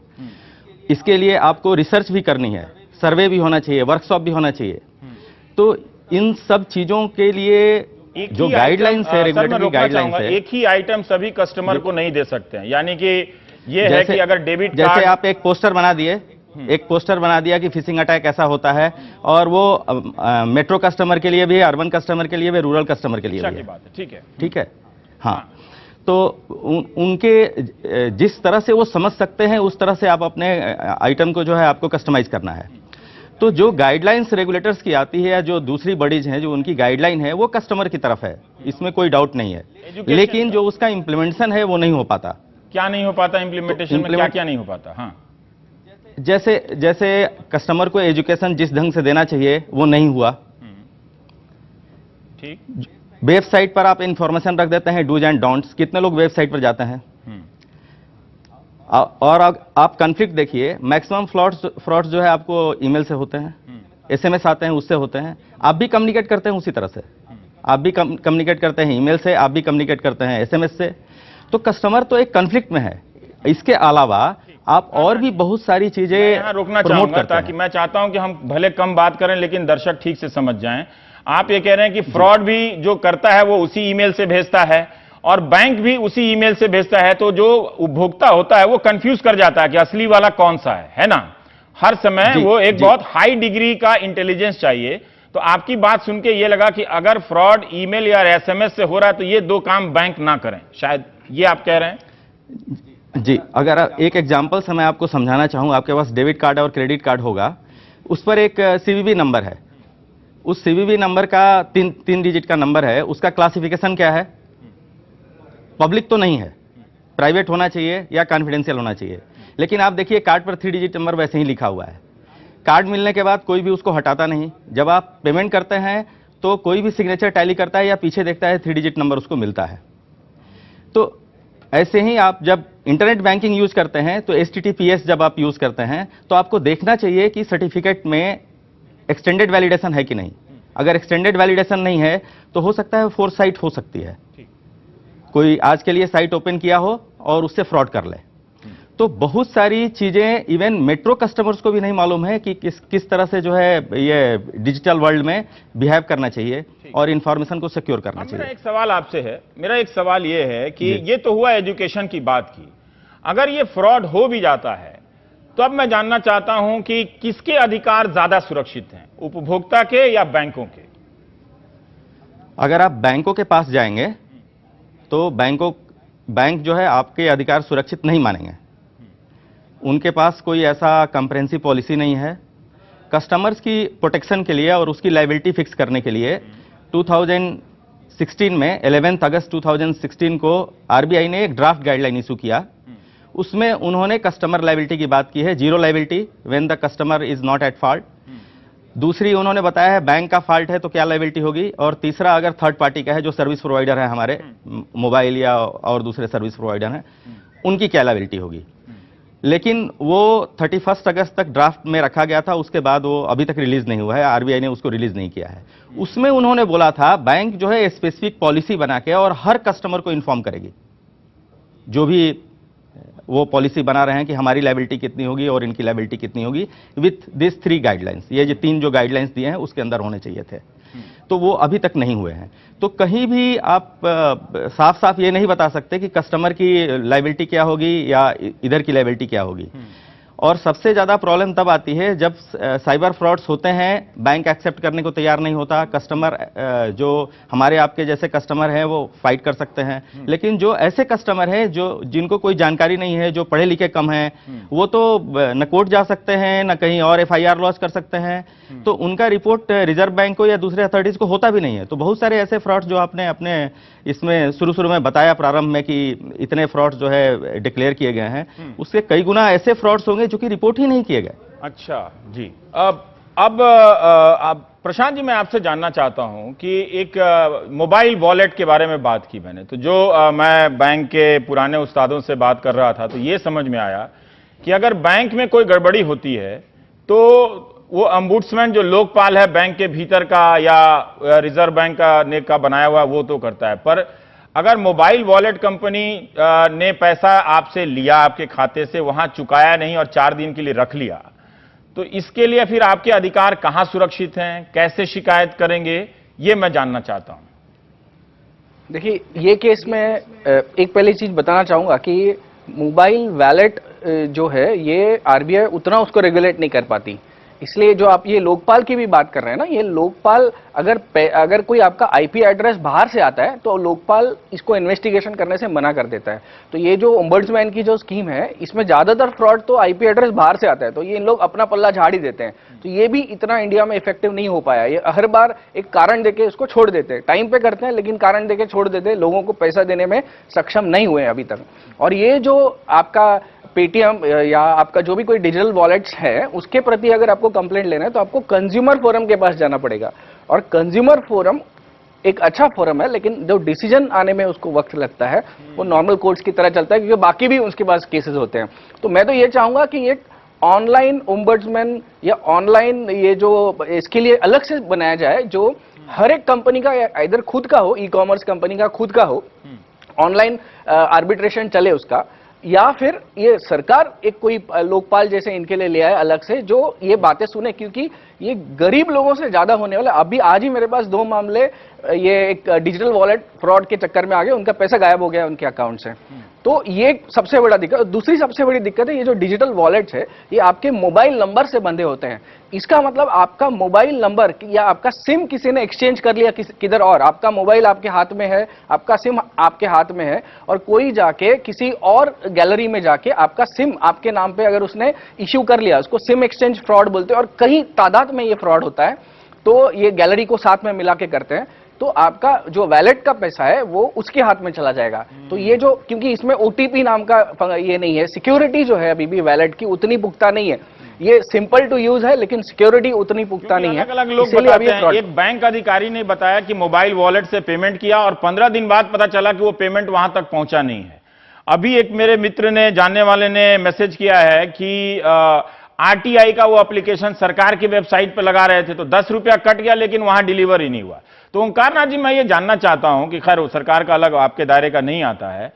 इसके लिए आपको रिसर्च भी करनी है, सर्वे भी होना चाहिए, वर्कशॉप भी होना चाहिए। तो इन सब चीजों के लिए जो गाइडलाइंस है, रेगुलेटरी गाइडलाइंस है, एक ही आइटम सभी कस्टमर को नहीं दे सकते हैं, यानी कि ये है कि अगर डेबिट जैसे आप एक पोस्टर बना दिए एक पोस्टर बना दिया कि फिशिंग अटैक ऐसा होता है, और वो मेट्रो कस्टमर के लिए भी है, अर्बन कस्टमर के लिए भी, रूरल कस्टमर के लिए भी है। बात है, ठीक है, ठीक है। हाँ, तो उनके जिस तरह से वो समझ सकते हैं उस तरह से आप अपने आइटम को जो है आपको कस्टमाइज करना है। तो जो गाइडलाइंस रेगुलेटर्स की आती है या जो दूसरी बॉडीज हैं जो उनकी गाइडलाइन है वो कस्टमर की तरफ है, इसमें कोई डाउट नहीं है, लेकिन जो उसका इम्प्लीमेंटेशन है वो नहीं हो पाता। क्या नहीं हो पाता इम्प्लीमेंटेशन में? क्या नहीं हो पाता? हाँ, जैसे कस्टमर को एजुकेशन जिस ढंग से देना चाहिए वो नहीं हुआ। ठीक। वेबसाइट पर आप इंफॉर्मेशन रख देते हैं डूज एंड डोंट्स, कितने लोग वेबसाइट पर जाते हैं? और आप कॉन्फ्लिक्ट देखिए, मैक्सिमम फ्रॉड्स जो है आपको ईमेल से होते हैं, एसएमएस आते हैं उससे होते हैं, आप भी कम्युनिकेट करते हैं उसी तरह से, आप भी कम्युनिकेट करते हैं ईमेल से, आप भी कम्युनिकेट करते हैं एसएमएस से, तो कस्टमर तो एक कॉन्फ्लिक्ट में है। इसके अलावा आप और भी बहुत सारी चीजें रोकना चाहूंगा, ताकि मैं चाहता हूं कि हम भले कम बात करें लेकिन दर्शक ठीक से समझ जाएं। आप ये कह रहे हैं कि फ्रॉड भी जो करता है वो उसी ईमेल से भेजता है और बैंक भी उसी ईमेल से भेजता है, तो जो उपभोक्ता होता है वो कंफ्यूज कर जाता है कि असली वाला कौन सा है ना? हर समय वो एक बहुत हाई डिग्री का इंटेलिजेंस चाहिए। तो आपकी बात सुन के ये लगा कि अगर फ्रॉड ईमेल या एसएमएस से हो रहा है तो ये दो काम बैंक ना करें, शायद ये आप कह रहे हैं? जी, अगर एक एग्जांपल से मैं आपको समझाना चाहूं, आपके पास डेबिट कार्ड और क्रेडिट कार्ड होगा, उस पर एक सीवीवी नंबर है, उस सीवीवी नंबर का तीन डिजिट का नंबर है, उसका क्लासिफिकेशन क्या है? पब्लिक तो नहीं है, प्राइवेट होना चाहिए या कॉन्फिडेंशियल होना चाहिए। लेकिन आप देखिए कार्ड पर 3 डिजिट नंबर वैसे ही लिखा हुआ है। कार्ड मिलने के बाद कोई भी उसको हटाता नहीं, जब आप पेमेंट करते हैं तो कोई भी सिग्नेचर टैली करता है या पीछे देखता है 3 डिजिट नंबर उसको मिलता है। तो ऐसे ही आप जब इंटरनेट बैंकिंग यूज करते हैं तो HTTPS जब आप यूज करते हैं तो आपको देखना चाहिए कि सर्टिफिकेट में एक्सटेंडेड वैलिडेशन है कि नहीं। अगर एक्सटेंडेड वैलिडेशन नहीं है तो हो सकता है फोरसाइट हो सकती है, कोई आज के लिए साइट ओपन किया हो और उससे फ्रॉड कर ले। तो बहुत सारी चीजें इवन मेट्रो कस्टमर्स को भी नहीं मालूम है कि किस तरह से जो है ये डिजिटल वर्ल्ड में बिहेव करना चाहिए और इंफॉर्मेशन को सिक्योर करना चाहिए। मेरा एक सवाल आपसे है, मेरा एक सवाल ये है कि ये तो हुआ एजुकेशन की बात की, अगर ये फ्रॉड हो भी जाता है तो अब मैं जानना चाहता हूं कि किसके अधिकार ज्यादा सुरक्षित हैं, उपभोक्ता के या बैंकों के? अगर आप बैंकों के पास जाएंगे तो बैंक जो है आपके अधिकार सुरक्षित नहीं मानेंगे, उनके पास कोई ऐसा कंप्रेहेंसिव पॉलिसी नहीं है। कस्टमर्स की प्रोटेक्शन के लिए और उसकी लायबिलिटी फिक्स करने के लिए 2016 में 11 अगस्त 2016 को आरबीआई ने एक ड्राफ्ट गाइडलाइन इशू किया। उसमें उन्होंने कस्टमर लायबिलिटी की बात की है, zero liability when the customer is not at fault. दूसरी उन्होंने बताया है बैंक का फॉल्ट है तो क्या लायबिलिटी होगी, और तीसरा अगर थर्ड पार्टी का है, जो सर्विस प्रोवाइडर है हमारे मोबाइल या और दूसरे सर्विस प्रोवाइडर हैं, उनकी क्या लायबिलिटी होगी। लेकिन वो 31 अगस्त तक ड्राफ्ट में रखा गया था, उसके बाद वो अभी तक रिलीज नहीं हुआ है, आरबीआई ने उसको रिलीज नहीं किया है। उसमें उन्होंने बोला था बैंक जो है स्पेसिफिक पॉलिसी बना के और हर कस्टमर को इन्फॉर्म करेगी, जो भी वो पॉलिसी बना रहे हैं कि हमारी लायबिलिटी कितनी होगी और इनकी लायबिलिटी कितनी होगी, विथ दिस 3 गाइडलाइंस। ये जो 3 जो गाइडलाइंस दिए हैं उसके अंदर होने चाहिए थे, तो वो अभी तक नहीं हुए हैं। तो कहीं भी आप साफ साफ ये नहीं बता सकते कि कस्टमर की लायबिलिटी क्या होगी या इधर की लायबिलिटी क्या होगी। और सबसे ज्यादा प्रॉब्लम तब आती है जब साइबर फ्रॉड्स होते हैं, बैंक एक्सेप्ट करने को तैयार नहीं होता, कस्टमर जो हमारे आपके जैसे कस्टमर हैं वो फाइट कर सकते हैं, लेकिन जो ऐसे कस्टमर हैं जो जिनको कोई जानकारी नहीं है, जो पढ़े लिखे कम हैं, वो तो न कोर्ट जा सकते हैं न कहीं और FIR लॉन्च कर सकते हैं, तो उनका रिपोर्ट रिजर्व बैंक को या दूसरे अथॉरिटीज को होता भी नहीं है। तो बहुत सारे ऐसे फ्रॉड्स जो आपने अपने इसमें शुरू में बताया प्रारंभ में कि इतने फ्रॉड्स जो है डिक्लेयर किए गए हैं, उससे कई गुना ऐसे फ्रॉड्स होंगे जो कि रिपोर्ट ही नहीं किए गए। अच्छा जी, अब प्रशांत जी, मैं आपसे जानना चाहता हूं कि एक मोबाइल वॉलेट के बारे में बात की मैंने, तो जो मैं बैंक के पुराने उस्तादों से बात कर रहा था तो ये समझ में आया कि अगर बैंक में कोई गड़बड़ी होती है तो वो अम्बुड्समैन जो लोकपाल है बैंक के भीतर का या रिजर्व बैंक का बनाया हुआ वो तो करता है, पर अगर मोबाइल वॉलेट कंपनी ने पैसा आपसे लिया आपके खाते से, वहां चुकाया नहीं और 4 दिन के लिए रख लिया, तो इसके लिए फिर आपके अधिकार कहां सुरक्षित हैं, कैसे शिकायत करेंगे, ये मैं जानना चाहता हूं। देखिए, ये केस में एक पहली चीज बताना चाहूंगा कि मोबाइल वॉलेट जो है ये आरबीआई उतना उसको रेगुलेट नहीं कर पाती। इसलिए जो आप ये लोकपाल की भी बात कर रहे हैं ना, ये लोकपाल अगर कोई आपका आईपी एड्रेस बाहर से आता है तो लोकपाल इसको इन्वेस्टिगेशन करने से मना कर देता है। तो ये जो ओम्बड्समैन की जो स्कीम है इसमें ज्यादातर फ्रॉड तो आईपी एड्रेस बाहर से आता है, तो ये इन लोग अपना पल्ला झाड़ ही देते हैं। तो ये भी इतना इंडिया में इफेक्टिव नहीं हो पाया। ये हर बार एक कारण देके इसको छोड़ देते हैं, टाइम पे करते हैं लेकिन कारण देके छोड़ देते हैं, लोगों को पैसा देने में सक्षम नहीं हुए अभी तक। और ये जो आपका पेटीएम या आपका जो भी कोई डिजिटल वॉलेट्स है उसके प्रति अगर आपको कंप्लेंट लेना है तो आपको कंज्यूमर फोरम के पास जाना पड़ेगा। और कंज्यूमर फोरम एक अच्छा फोरम है, लेकिन जो डिसीजन आने में उसको वक्त लगता है वो नॉर्मल कोर्ट्स की तरह चलता है, क्योंकि बाकी भी उसके पास केसेस होते हैं। तो मैं तो ये चाहूंगा कि एक ऑनलाइन ओम्बड्समैन या ऑनलाइन ये जो इसके लिए अलग से बनाया जाए, जो हर एक कंपनी का इधर खुद का हो, ई कॉमर्स कंपनी का खुद का हो, ऑनलाइन आर्बिट्रेशन चले उसका, या फिर ये सरकार एक कोई लोकपाल जैसे इनके लिए ले आए अलग से जो ये बातें सुने, क्योंकि ये गरीब लोगों से ज्यादा होने वाला। अभी आज ही मेरे पास 2 मामले ये एक डिजिटल वॉलेट फ्रॉड के चक्कर में आ गए, उनका पैसा गायब हो गया उनके अकाउंट से। तो ये सबसे बड़ा दिक्कत। दूसरी सबसे बड़ी दिक्कत है ये जो डिजिटल वॉलेट्स है ये आपके मोबाइल नंबर से बंधे होते हैं। इसका मतलब आपका मोबाइल नंबर या आपका सिम किसी ने एक्सचेंज कर लिया किधर और, आपका मोबाइल आपके हाथ में है, आपका सिम आपके हाथ में है, और कोई जाके किसी और गैलरी में जाके आपका सिम आपके नाम पे अगर उसने इश्यू कर लिया, उसको सिम एक्सचेंज फ्रॉड बोलते हैं। और कई तादाद में ये फ्रॉड होता है, तो ये गैलरी को साथ में मिला के करते हैं, तो आपका जो वैलेट का पैसा है वो उसके हाथ में चला जाएगा। तो ये जो, क्योंकि इसमें ओटीपी नाम का ये नहीं है, सिक्योरिटी जो है अभी भी वैलेट की उतनी पुख्ता नहीं है। ये सिंपल टू यूज है लेकिन सिक्योरिटी उतनी पुख्ता नहीं है। अलग-अलग लोग बताते हैं। एक बैंक अधिकारी ने बताया कि मोबाइल वॉलेट से पेमेंट किया और 15 दिन बाद पता चला कि वो पेमेंट वहां तक पहुंचा नहीं है। अभी एक मेरे मित्र ने, जानने वाले ने मैसेज किया है कि आरटीआई का वो एप्लीकेशन सरकार की वेबसाइट पर लगा रहे थे तो 10 रुपया कट गया, लेकिन वहां डिलीवर ही नहीं हुआ। तो ओंकारनाथ जी, मैं ये जानना चाहता हूं कि खैर सरकार का अलग आपके दायरे का नहीं आता है,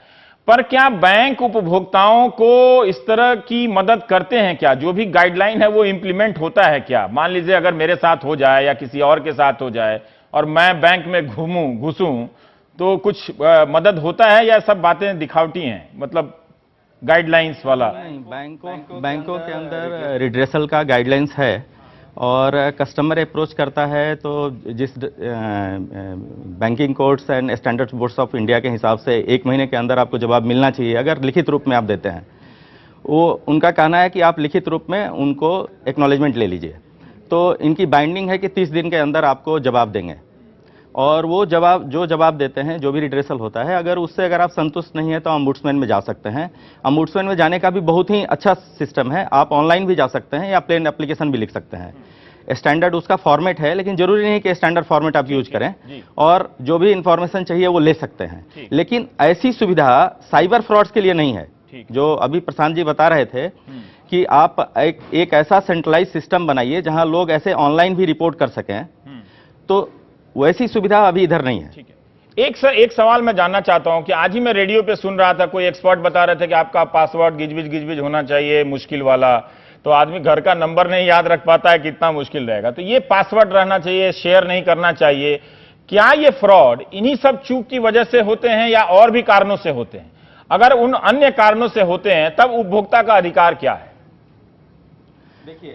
पर क्या बैंक उपभोक्ताओं को इस तरह की मदद करते हैं क्या? जो भी गाइडलाइन है वो इंप्लीमेंट होता है क्या? मान लीजिए अगर मेरे साथ हो जाए या किसी और के साथ हो जाए और मैं बैंक में घुसूं तो कुछ मदद होता है या सब बातें दिखावटी हैं, मतलब गाइडलाइंस वाला? नहीं, बैंकों के अंदर रिड्रेसल का गाइडलाइंस है, और कस्टमर अप्रोच करता है तो जिस banking codes and standards boards of India के हिसाब से 1 महीने के अंदर आपको जवाब मिलना चाहिए, अगर लिखित रूप में आप देते हैं। वो उनका कहना है कि आप लिखित रूप में उनको एक्नॉलेजमेंट ले लीजिए, तो इनकी बाइंडिंग है कि 30 दिन के अंदर आपको जवाब देंगे। और वो जो जवाब देते हैं, जो भी रिड्रेसल होता है, अगर आप संतुष्ट नहीं है तो ombudsman में जा सकते हैं। ombudsman में जाने का भी बहुत ही अच्छा सिस्टम है, आप ऑनलाइन भी जा सकते हैं या प्लेन एप्लीकेशन भी लिख सकते हैं। स्टैंडर्ड उसका फॉर्मेट है, लेकिन जरूरी नहीं कि स्टैंडर्ड फॉर्मेट आप यूज करें, और जो भी इंफॉर्मेशन चाहिए वो ले सकते हैं। लेकिन ऐसी सुविधा साइबर फ्रॉड्स के लिए नहीं है। जो अभी प्रशांत जी बता रहे थे कि आप एक ऐसा सेंट्रलाइज सिस्टम बनाइए जहां लोग ऐसे ऑनलाइन भी रिपोर्ट कर सकें, तो वैसी सुविधा अभी इधर नहीं है। ठीक है। एक सवाल मैं जानना चाहता हूं कि आज ही मैं रेडियो पे सुन रहा था, कोई एक्सपर्ट बता रहे थे कि आपका पासवर्ड गिजबिज होना चाहिए, मुश्किल वाला। तो आदमी घर का नंबर नहीं याद रख पाता है, कितना मुश्किल रहेगा। तो ये पासवर्ड रहना चाहिए, शेयर नहीं करना चाहिए। क्या ये फ्रॉड इन्हीं सब चूक की वजह से होते हैं या और भी कारणों से होते हैं? अगर उन अन्य कारणों से होते हैं तब उपभोक्ता का अधिकार क्या है?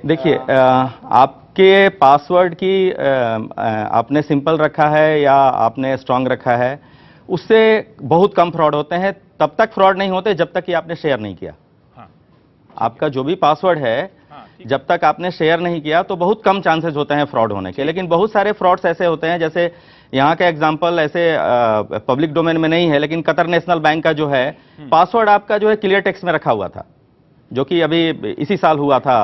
देखिए, आपके पासवर्ड की आपने सिंपल रखा है या आपने स्ट्रांग रखा है, उससे बहुत कम फ्रॉड होते हैं। तब तक फ्रॉड नहीं होते जब तक कि आपने शेयर नहीं किया। हाँ, आपका जो भी पासवर्ड है, जब तक आपने शेयर नहीं किया तो बहुत कम चांसेस होते हैं फ्रॉड होने के। लेकिन बहुत सारे फ्रॉड्स ऐसे होते हैं, जैसे यहाँ का एग्जांपल ऐसे पब्लिक डोमेन में नहीं है, लेकिन कतर नेशनल बैंक का जो है पासवर्ड आपका जो है क्लियर टेक्स्ट में रखा हुआ था, जो कि अभी इसी साल हुआ था।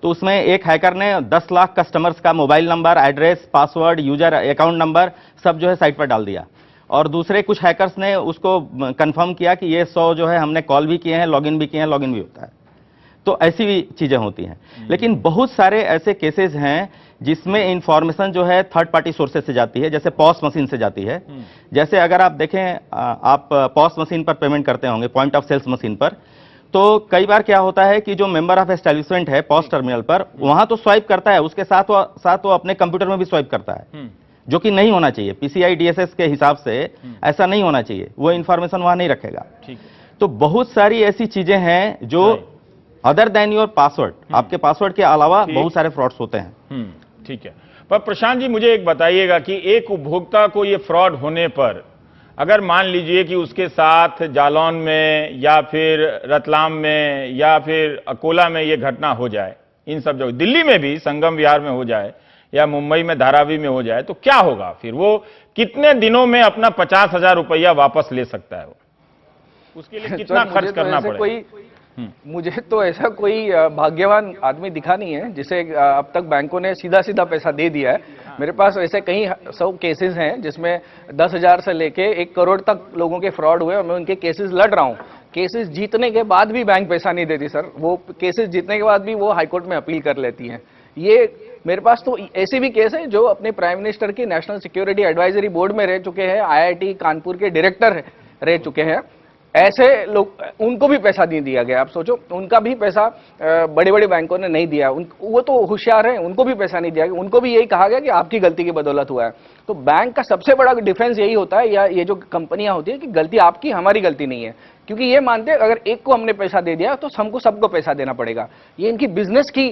तो उसमें एक हैकर ने 10 लाख कस्टमर्स का mobile number, address, password, user account number सब जो है साइट पर डाल दिया, और दूसरे कुछ हैकर्स ने उसको कंफर्म किया कि ये 100 जो है हमने कॉल भी किए हैं, लॉगिन भी किए हैं, लॉगिन भी होता है। तो ऐसी भी चीजें होती हैं। लेकिन बहुत सारे ऐसे केसेस हैं जिसमें इंफॉर्मेशन जो है थर्ड पार्टी सोर्सेज से जाती है, जैसे पॉस मशीन से जाती है। जैसे अगर आप देखें, आप पॉस मशीन पर पेमेंट करते होंगे, पॉइंट ऑफ सेल्स मशीन पर, तो कई बार क्या होता है कि जो मेंबर ऑफ एस्टैब्लिशमेंट है पॉस टर्मिनल पर, वहां तो स्वाइप करता है, उसके साथ वो अपने कंप्यूटर में भी स्वाइप करता है, जो कि नहीं होना चाहिए। पीसीआई डीएसएस के हिसाब से ऐसा नहीं होना चाहिए, वो इंफॉर्मेशन वहां नहीं रखेगा। तो बहुत सारी ऐसी चीजें हैं जो अदर देन योर पासवर्ड, आपके पासवर्ड के अलावा बहुत सारे फ्रॉड्स होते हैं। ठीक है। पर प्रशांत जी मुझे एक बताइएगा कि एक उपभोक्ता को ये फ्रॉड होने पर अगर मान लीजिए कि उसके साथ जालौन में या फिर रतलाम में या फिर अकोला में ये घटना हो जाए, इन सब जगह, दिल्ली में भी संगम विहार में हो जाए या मुंबई में धारावी में हो जाए, तो क्या होगा फिर? वो कितने दिनों में अपना 50,000 रुपया वापस ले सकता है? वो उसके लिए कितना खर्च करना पड़ेगा? मुझे तो ऐसा कोई भाग्यवान आदमी दिखा नहीं है जिसे अब तक बैंकों ने सीधा सीधा पैसा दे दिया है। मेरे पास ऐसे कई 100 केसेस हैं जिसमें 10,000 से लेके 1 करोड़ तक लोगों के फ्रॉड हुए और मैं उनके केसेस लड़ रहा हूं। केसेस जीतने के बाद भी बैंक पैसा नहीं देती सर, वो केसेस जीतने के बाद भी वो हाईकोर्ट में अपील कर लेती हैं। ये मेरे पास तो ऐसे भी केस है जो अपने प्राइम मिनिस्टर की नेशनल सिक्योरिटी एडवाइजरी बोर्ड में रह चुके हैं, IIT कानपुर के डायरेक्टर रह चुके हैं। ऐसे लोग, उनको भी पैसा नहीं दिया गया। आप सोचो, उनका भी पैसा बड़े बड़े बैंकों ने नहीं दिया। वो तो होशियार हैं, उनको भी पैसा नहीं दिया गया। उनको भी यही कहा गया कि आपकी गलती की बदौलत हुआ है। तो बैंक का सबसे बड़ा डिफेंस यही होता है, या ये जो कंपनियां होती है, कि गलती आपकी, हमारी गलती नहीं है। क्योंकि ये मानते हैं अगर एक को हमने पैसा दे दिया तो हमको सबको पैसा देना पड़ेगा। ये इनकी बिजनेस की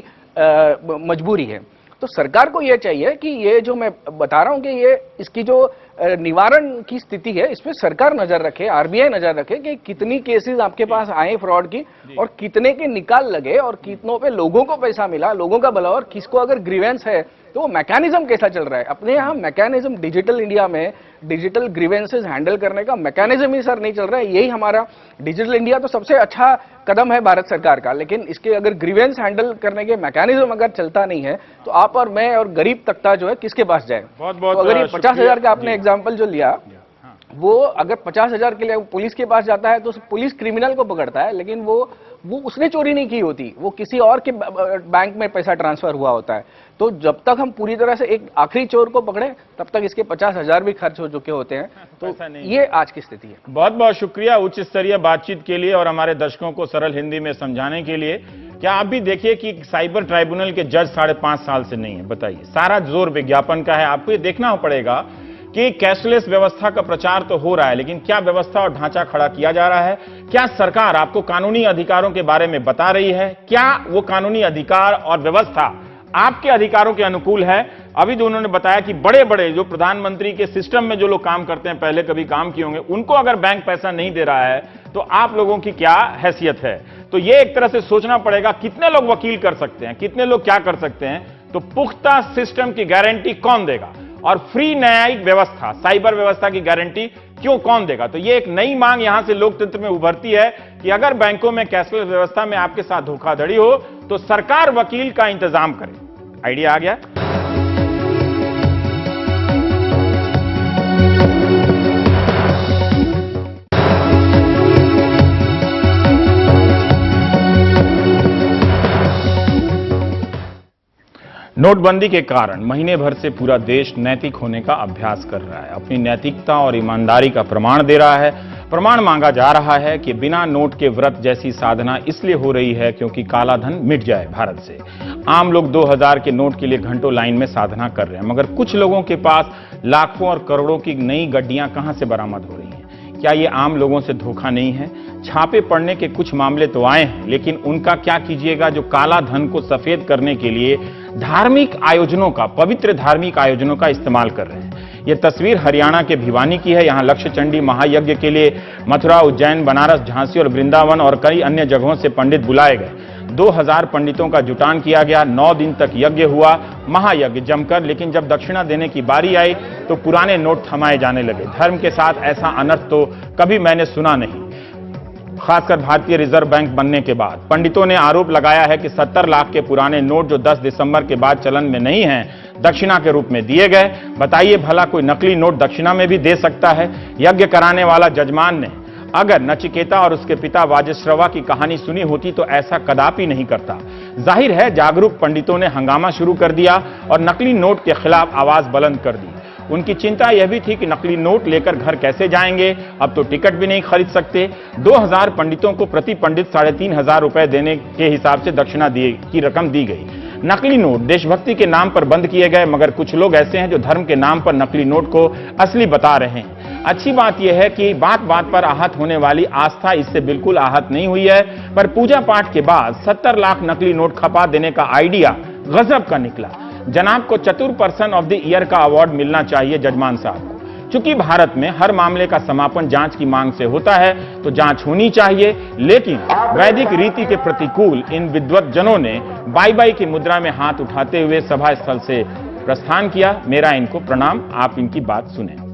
मजबूरी है। तो सरकार को यह चाहिए कि ये जो मैं बता रहा हूं कि ये इसकी जो निवारण की स्थिति है, इस पे सरकार नजर रखे, RBI नजर रखे कि कितनी केसेस आपके पास आए फ्रॉड की और कितने के निकाल लगे और कितनों पे लोगों को पैसा मिला, लोगों का भला, और किसको अगर ग्रीवेंस है तो वो मैकेनिज्म कैसा चल रहा है। अपने यहाँ मैकेनिज्म डिजिटल इंडिया में डिजिटल ग्रीवेंसेस हैंडल करने का मैकेनिज्म ही सर नहीं चल रहा है। यही हमारा डिजिटल इंडिया तो सबसे अच्छा कदम है भारत सरकार का, लेकिन इसके अगर ग्रीवेंस हैंडल करने के मैकेनिज्म अगर चलता नहीं है तो आप और मैं और गरीब तबका जो है किसके पास जाए। बहुत बहुत तो अगर ये 50,000 का आपने एग्जाम्पल जो लिया, वो अगर 50,000 के लिए पुलिस के पास जाता है तो पुलिस क्रिमिनल को पकड़ता है, लेकिन वो उसने चोरी नहीं की होती, वो किसी और के बैंक में पैसा ट्रांसफर हुआ होता है। तो जब तक हम पूरी तरह से एक आखिरी चोर को पकड़े तब तक इसके 50,000 भी खर्च हो चुके होते हैं। तो ये आज की स्थिति है। बहुत बहुत शुक्रिया उच्च स्तरीय बातचीत के लिए और हमारे दर्शकों को सरल हिंदी में समझाने के लिए। क्या आप भी देखिए कि साइबर ट्राइब्यूनल के जज 5.5 साल से नहीं है, बताइए। सारा जोर विज्ञापन का है। आपको ये देखना पड़ेगा कि कैशलेस व्यवस्था का प्रचार तो हो रहा है, लेकिन क्या व्यवस्था और ढांचा खड़ा किया जा रहा है? क्या सरकार आपको कानूनी अधिकारों के बारे में बता रही है? क्या वो कानूनी अधिकार और व्यवस्था आपके अधिकारों के अनुकूल है? अभी जो उन्होंने बताया कि बड़े बड़े जो प्रधानमंत्री के सिस्टम में जो लोग काम करते हैं, पहले कभी काम किए होंगे, उनको अगर बैंक पैसा नहीं दे रहा है तो आप लोगों की क्या हैसियत है? तो ये एक तरह से सोचना पड़ेगा, कितने लोग वकील कर सकते हैं, कितने लोग क्या कर सकते हैं। तो पुख्ता सिस्टम की गारंटी कौन देगा और फ्री न्यायिक व्यवस्था, साइबर व्यवस्था की गारंटी क्यों कौन देगा? तो ये एक नई मांग यहां से लोकतंत्र में उभरती है कि अगर बैंकों में कैशलेस व्यवस्था में आपके साथ धोखाधड़ी हो तो सरकार वकील का इंतजाम करे। आइडिया आ गया? नोटबंदी के कारण महीने भर से पूरा देश नैतिक होने का अभ्यास कर रहा है, अपनी नैतिकता और ईमानदारी का प्रमाण दे रहा है। प्रमाण मांगा जा रहा है कि बिना नोट के व्रत जैसी साधना इसलिए हो रही है क्योंकि काला धन मिट जाए भारत से। आम लोग 2000 के नोट के लिए घंटों लाइन में साधना कर रहे हैं, मगर कुछ लोगों के पास लाखों और करोड़ों की नई गड्डियां कहां से बरामद हो रही हैं? क्या ये आम लोगों से धोखा नहीं है? छापे पड़ने के कुछ मामले तो आए हैं, लेकिन उनका क्या कीजिएगा जो काला धन को सफेद करने के लिए धार्मिक आयोजनों का, पवित्र धार्मिक आयोजनों का इस्तेमाल कर रहे हैं। ये तस्वीर हरियाणा के भिवानी की है। यहाँ लक्ष्य चंडी महायज्ञ के लिए मथुरा, उज्जैन, बनारस, झांसी और वृंदावन और कई अन्य जगहों से पंडित बुलाए गए। 2000 पंडितों का जुटान किया गया। 9 दिन तक यज्ञ हुआ, महायज्ञ जमकर। लेकिन जब दक्षिणा देने की बारी आई तो पुराने नोट थमाए जाने लगे। धर्म के साथ ऐसा अनर्थ तो कभी मैंने सुना नहीं, खासकर भारतीय रिजर्व बैंक बनने के बाद। पंडितों ने आरोप लगाया है कि 70 लाख के पुराने नोट जो 10 दिसंबर के बाद चलन में नहीं हैं, दक्षिणा के रूप में दिए गए। बताइए भला कोई नकली नोट दक्षिणा में भी दे सकता है? यज्ञ कराने वाला जजमान ने अगर नचिकेता और उसके पिता वाजश्रवा की कहानी सुनी होती तो ऐसा कदापि नहीं करता। जाहिर है जागरूक पंडितों ने हंगामा शुरू कर दिया और नकली नोट के खिलाफ आवाज बुलंद कर दी। उनकी चिंता यह भी थी कि नकली नोट लेकर घर कैसे जाएंगे, अब तो टिकट भी नहीं खरीद सकते। 2000 पंडितों को प्रति पंडित 3500 रुपए देने के हिसाब से दक्षिणा की रकम दी गई। नकली नोट देशभक्ति के नाम पर बंद किए गए, मगर कुछ लोग ऐसे हैं जो धर्म के नाम पर नकली नोट को असली बता रहे हैं। अच्छी बात यह है कि बात बात पर आहत होने वाली आस्था इससे बिल्कुल आहत नहीं हुई है, पर पूजा पाठ के बाद 70 लाख नकली नोट खपा देने का आइडिया गजब का निकला। जनाब को चतुर पर्सन ऑफ द ईयर का अवार्ड मिलना चाहिए जजमान साहब को। चूंकि भारत में हर मामले का समापन जांच की मांग से होता है तो जांच होनी चाहिए, लेकिन वैदिक रीति के प्रतिकूल इन विद्वत जनों ने बाई बाई की मुद्रा में हाथ उठाते हुए सभा स्थल से प्रस्थान किया। मेरा इनको प्रणाम। आप इनकी बात सुने।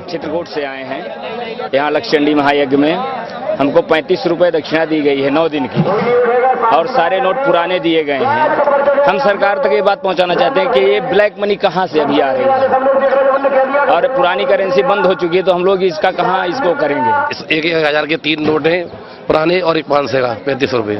चित्रकूट से आए हैं। यहाँ लक्षचंडी महायज्ञ में हमको 35 रुपए दक्षिणा दी गई है 9 दिन की, और सारे नोट पुराने दिए गए हैं। हम सरकार तक ये बात पहुंचाना चाहते हैं कि ये ब्लैक मनी कहाँ से अभी आ रही है, और पुरानी करेंसी बंद हो चुकी है, तो हम लोग इसका कहाँ इसको करेंगे। एक 1000 के 3 नोट हैं पुराने, और एक 500 का 35 रुपये।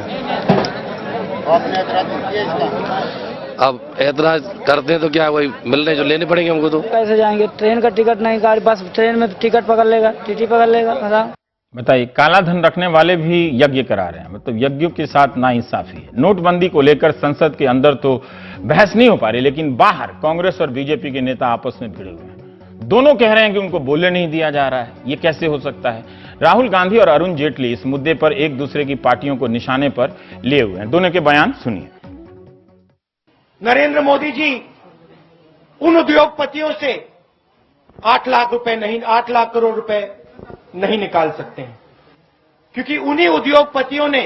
अब ऐतराज करते हैं तो क्या वही मिलने जो लेने पड़ेंगे हमको। तो कैसे जाएंगे? ट्रेन का टिकट नहीं, गाड़ी पास ट्रेन में टिकट पकड़ लेगा, टीटी पकड़ लेगा। बताइए, काला धन रखने वाले भी यज्ञ करा रहे हैं, मतलब यज्ञों के साथ नाइंसाफी है। नोटबंदी को लेकर संसद के अंदर तो बहस नहीं हो पा रही, लेकिन बाहर कांग्रेस और बीजेपी के नेता आपस में भिड़े हुए हैं। दोनों कह रहे हैं कि उनको बोलने नहीं दिया जा रहा है। ये कैसे हो सकता है? राहुल गांधी और अरुण जेटली इस मुद्दे पर एक दूसरे की पार्टियों को निशाने पर लिए हुए हैं। दोनों के बयान सुनिए। नरेंद्र मोदी जी उन उद्योगपतियों से 8 लाख रुपए नहीं, 8 लाख करोड़ रुपए नहीं निकाल सकते हैं, क्योंकि उन्हीं उद्योगपतियों ने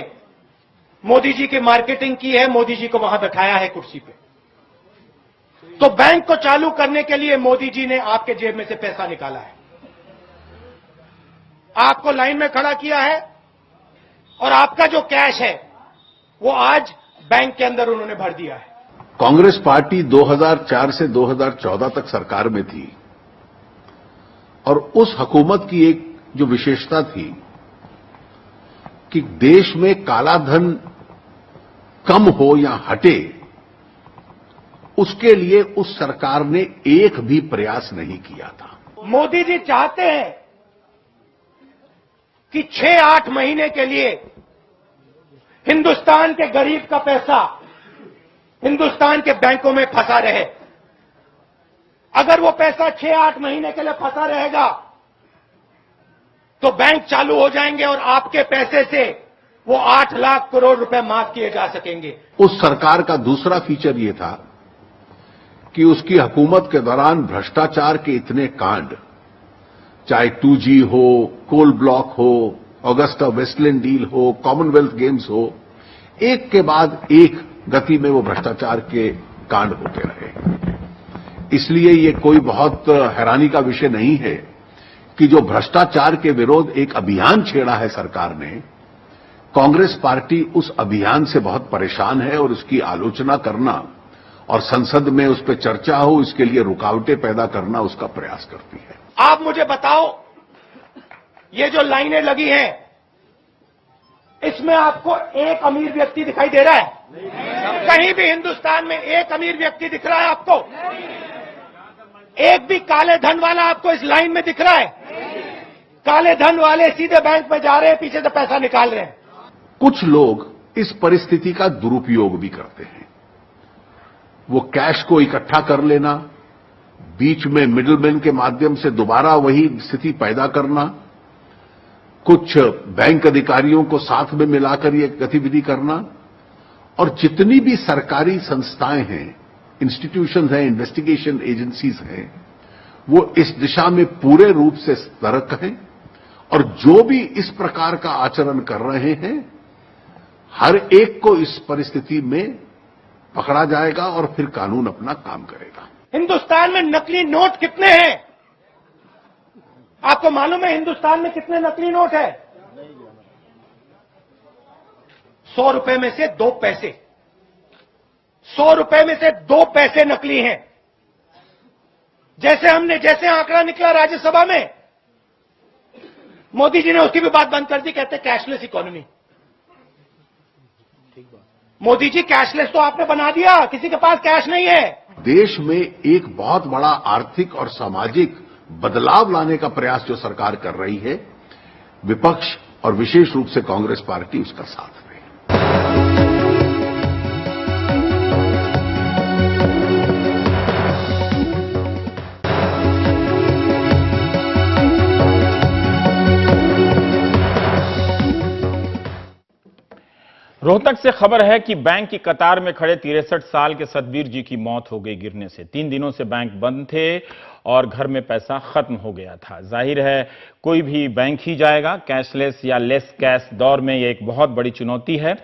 मोदी जी की मार्केटिंग की है, मोदी जी को वहां बैठाया है कुर्सी पे। तो बैंक को चालू करने के लिए मोदी जी ने आपके जेब में से पैसा निकाला है, आपको लाइन में खड़ा किया है, और आपका जो कैश है वो आज बैंक के अंदर उन्होंने भर दिया है। कांग्रेस पार्टी 2004 से 2014 तक सरकार में थी, और उस हुकूमत की एक जो विशेषता थी कि देश में काला धन कम हो या हटे, उसके लिए उस सरकार ने एक भी प्रयास नहीं किया था। मोदी जी चाहते हैं कि 6-8 महीने के लिए हिंदुस्तान के गरीब का पैसा हिंदुस्तान के बैंकों में फंसा रहे। अगर वो पैसा 6-8 महीने के लिए फंसा रहेगा तो बैंक चालू हो जाएंगे, और आपके पैसे से वो 8 लाख करोड़ रुपए माफ किए जा सकेंगे। उस सरकार का दूसरा फीचर ये था कि उसकी हुकूमत के दौरान भ्रष्टाचार के इतने कांड, चाहे 2G हो, कोल ब्लॉक हो, ऑगस्टा वेस्टलैंड डील हो, कॉमनवेल्थ गेम्स हो, एक के बाद एक गति में वो भ्रष्टाचार के कांड होते रहे। इसलिए ये कोई बहुत हैरानी का विषय नहीं है कि जो भ्रष्टाचार के विरोध एक अभियान छेड़ा है सरकार ने, कांग्रेस पार्टी उस अभियान से बहुत परेशान है, और उसकी आलोचना करना और संसद में उस पर चर्चा हो, इसके लिए रुकावटें पैदा करना उसका प्रयास करती है। आप मुझे बताओ, ये जो लाइनें लगी हैं, इसमें आपको एक अमीर व्यक्ति दिखाई दे रहा है? कहीं भी हिंदुस्तान में एक अमीर व्यक्ति दिख रहा है आपको? एक भी काले धन वाला आपको इस लाइन में दिख रहा है? काले धन वाले सीधे बैंक में जा रहे हैं, पीछे से पैसा निकाल रहे हैं। कुछ लोग इस परिस्थिति का दुरुपयोग भी करते हैं। वो कैश को इकट्ठा कर लेना, बीच में मिडलमैन के माध्यम से दोबारा वही स्थिति पैदा करना, कुछ बैंक अधिकारियों को साथ में मिलाकर ये गतिविधि करना, और जितनी भी सरकारी संस्थाएं हैं, इंस्टीट्यूशंस हैं, इन्वेस्टिगेशन एजेंसीज हैं, वो इस दिशा में पूरे रूप से सतर्क हैं, और जो भी इस प्रकार का आचरण कर रहे हैं, हर एक को इस परिस्थिति में पकड़ा जाएगा और फिर कानून अपना काम करेगा। हिंदुस्तान में नकली नोट कितने हैं? आपको मालूम है हिंदुस्तान में कितने नकली नोट है? 100 रुपए में से 2 पैसे, 100 रुपए में से 2 पैसे नकली हैं। जैसे आंकड़ा निकला राज्यसभा में, मोदी जी ने उसकी भी बात बंद कर दी, कहते cashless economy. Modi ji, cashless तो आपने बना दिया, किसी के पास कैश नहीं है। देश में एक बहुत बड़ा आर्थिक और सामाजिक बदलाव लाने का प्रयास जो सरकार कर रही है, विपक्ष और विशेष रूप से कांग्रेस पार्टी उसका साथ में है। रोहतक से खबर है कि बैंक की कतार में खड़े 63 साल के सतबीर जी की मौत हो गई गिरने से। 3 दिनों से बैंक बंद थे और घर में पैसा खत्म हो गया था। जाहिर है कोई भी बैंक ही जाएगा। कैशलेस या लेस कैश दौर में यह एक बहुत बड़ी चुनौती है।